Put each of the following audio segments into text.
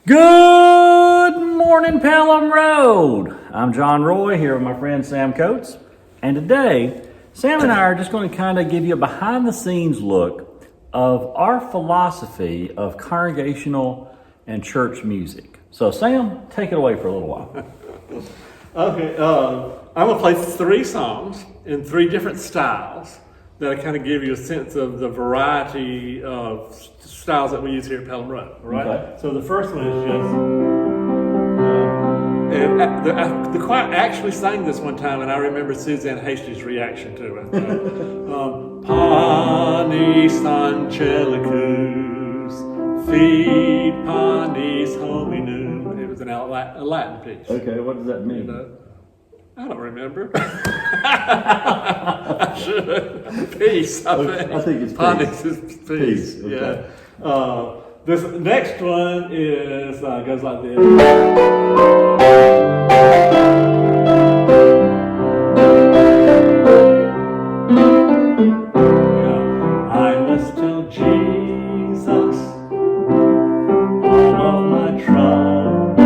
Good morning, Pelham Road. I'm John Roy here with my friend Sam Coates. And today, Sam and I are just going to kind of give you a behind the scenes look of our philosophy of congregational and church music. So Sam, take it away for a little while. Okay, I'm going to play 3 songs in 3 different styles that kind of give you a sense of the variety of styles that we use here at Pelham Road, all right? Okay. So the first one is just, and the choir actually sang this one time, and I remember Suzanne Hasty's reaction to it. Panis Angelicus, Feed Panis Hominum. It was a Latin piece. Okay, what does that mean? You know? I don't remember. I should. Peace, I think. I think it's Panis is Peace, peace. okay. Yeah. This next one is goes like this. Yeah. I must tell Jesus all of my troubles.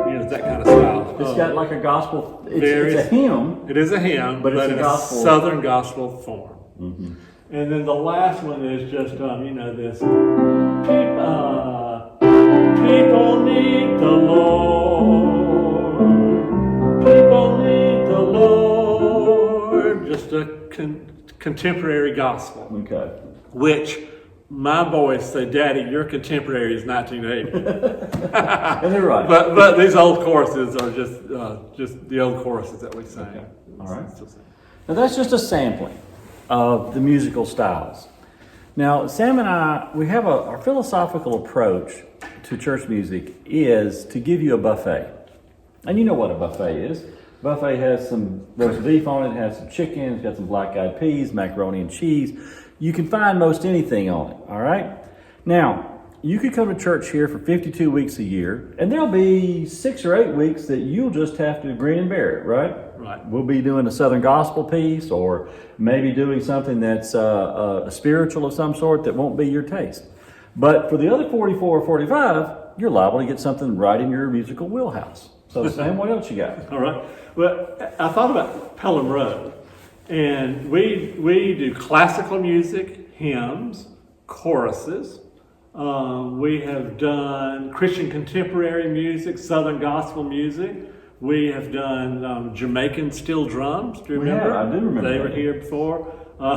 You know, that kind of style. It's got like a gospel, it's a hymn. It is a hymn, but it's in a gospel. Southern gospel form. Mm-hmm. And then the last one is just, this. People need the Lord. People need the Lord. Just a contemporary gospel. Okay. Which my boys say, Daddy, your contemporary is 1980. And they're right. But these old choruses are just the old choruses that we sing. Okay. All right. Now that's just a sampling of the musical styles. Now, Sam and I, we have our philosophical approach to church music is to give you a buffet. And you know what a buffet is. Buffet has some roast beef on it, has some chicken, it's got some black-eyed peas, macaroni and cheese. You can find most anything on it, all right? Now, you could come to church here for 52 weeks a year, and there'll be 6 or 8 weeks that you'll just have to grin and bear it, right? Right. We'll be doing a Southern gospel piece, or maybe doing something that's a spiritual of some sort that won't be your taste. But for the other 44 or 45, you're liable to get something right in your musical wheelhouse. So Sam, what else you got? All right. Well, I thought about Pelham Road, and we do classical music, hymns, choruses. We have done Christian contemporary music, Southern gospel music. We have done Jamaican steel drums. Do you remember? Yeah, I do remember. They were here before.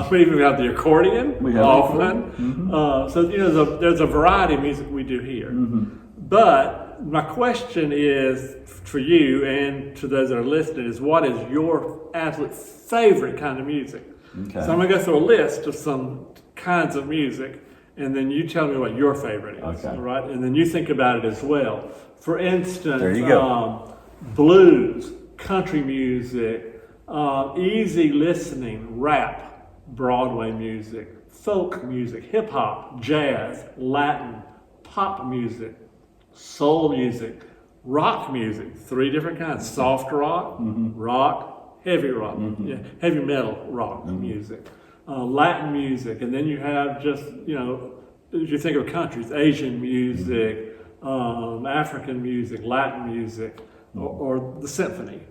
We even have the accordion often. Mm-hmm. So there's a variety of music we do here. Mm-hmm. But my question is for you and to those that are listening is, what is your absolute favorite kind of music? Okay. So I'm going to go through a list of some kinds of music, and then you tell me what your favorite is. Okay. All right? And then you think about it as well. For instance, there you go. Blues, country music, easy listening, rap, Broadway music, folk music, hip hop, jazz, Latin, pop music, soul music, rock music, 3 different kinds: soft rock, rock, heavy rock, heavy metal rock music, Latin music, and then you have just, as you think of countries, Asian music, African music, Latin music, or the symphony.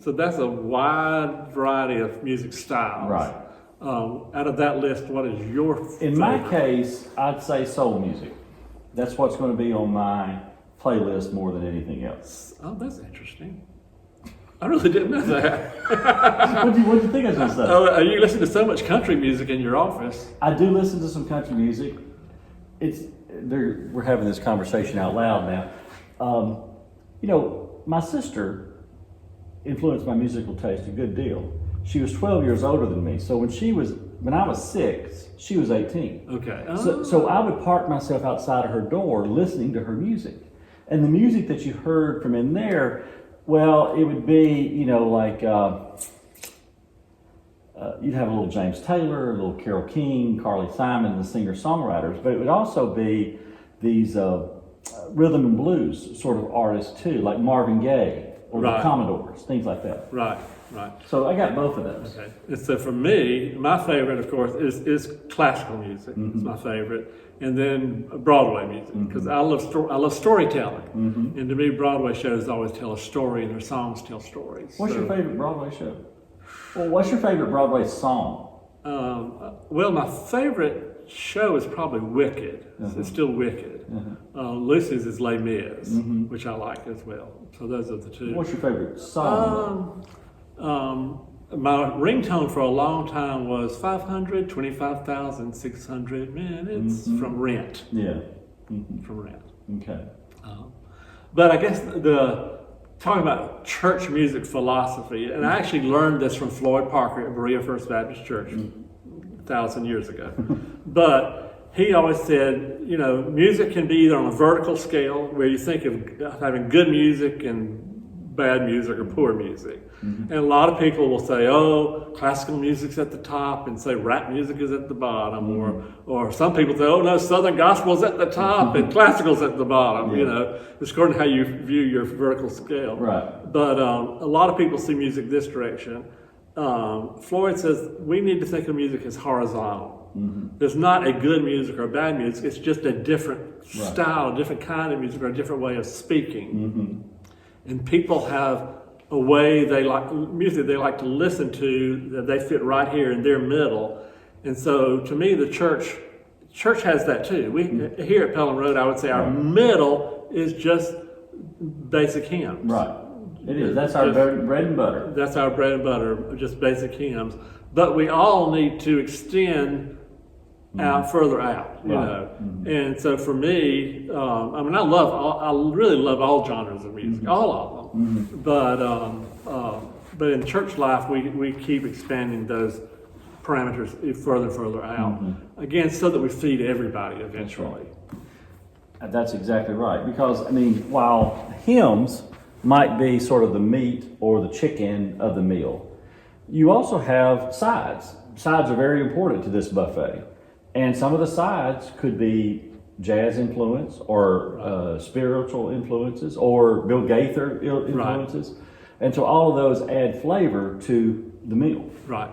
So that's a wide variety of music styles. Right. Out of that list, what is your favorite? In my case, I'd say soul music. That's what's going to be on my playlist more than anything else. Oh, that's interesting. I really didn't know that. What do you think I was going to say? Oh, you listen to so much country music in your office. I do listen to some country music. We're having this conversation out loud now. My sister influenced my musical taste a good deal. She was 12 years older than me, so when I was 6, she was 18. Okay. So I would park myself outside of her door listening to her music. And the music that you heard from in there, well, it would be, you'd have a little James Taylor, a little Carole King, Carly Simon, the singer-songwriters, but it would also be these rhythm and blues sort of artists too, like Marvin Gaye or the Commodores, things like that. Right. Right. So I got both of those. Okay. And so for me, my favorite, of course, is classical music. Mm-hmm. It's my favorite, and then Broadway music because I love storytelling, and to me, Broadway shows always tell a story, and their songs tell stories. What's your favorite Broadway show? Well, what's your favorite Broadway song? Well, my favorite show is probably Wicked. It's still Wicked. Lucy's is Les Mis, which I like as well. So those are the two. What's your favorite song? My ringtone for a long time was 525,600 minutes from Rent. Yeah. From Rent. Okay. But I guess talking about church music philosophy, and I actually learned this from Floyd Parker at Berea First Baptist Church 1,000 years ago. But he always said, music can be either on a vertical scale, where you think of having good music and bad music or poor music. And a lot of people will say, oh, classical music's at the top, and say rap music is at the bottom, or some people say, oh no, Southern gospel's at the top and classical's at the bottom. It's according to how you view your vertical scale. Right. But a lot of people see music this direction. Floyd says we need to think of music as horizontal. There's not a good music or bad music, it's just a different style, a different kind of music, or a different way of speaking. And people have a way music they like to listen to that they fit right here in their middle. And so to me, the church has that too. We here at Pelham Road, I would say our middle is just basic hymns. Right. It is. That's our bread and butter. That's our bread and butter, just basic hymns. But we all need to extend further out, you know. And so for me, I really love all genres of music, all of them. But in church life, we keep expanding those parameters further and further out. Again, so that we feed everybody eventually. That's exactly right. Because, while hymns might be sort of the meat or the chicken of the meal, you also have sides. Sides are very important to this buffet. And some of the sides could be jazz influence or spiritual influences or Bill Gaither influences. And so all of those add flavor to the meal. Right.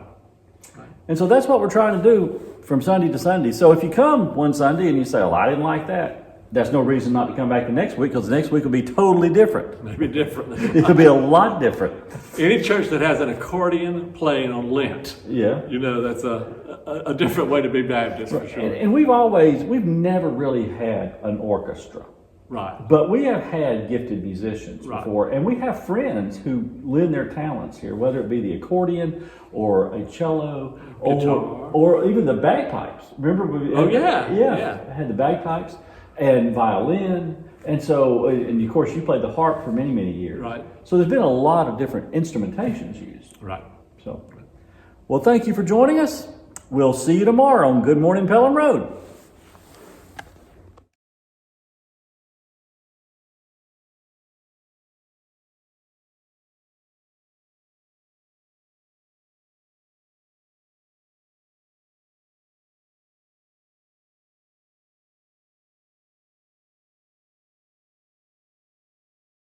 And so that's what we're trying to do from Sunday to Sunday. So if you come one Sunday and you say, well, I didn't like that, that's no reason not to come back the next week, because the next week will be totally different. Maybe different. It'll be a lot different. Any church that has an accordion playing on Lent, that's a different way to be Baptist for sure. And we've never really had an orchestra. Right. But we have had gifted musicians before, and we have friends who lend their talents here, whether it be the accordion or a cello or even the bagpipes. Remember? Had the bagpipes and violin. And so, and of course, you played the harp for many, many years. Right. So there's been a lot of different instrumentations used. Right. So, well, thank you for joining us. We'll see you tomorrow on Good Morning Pelham Road.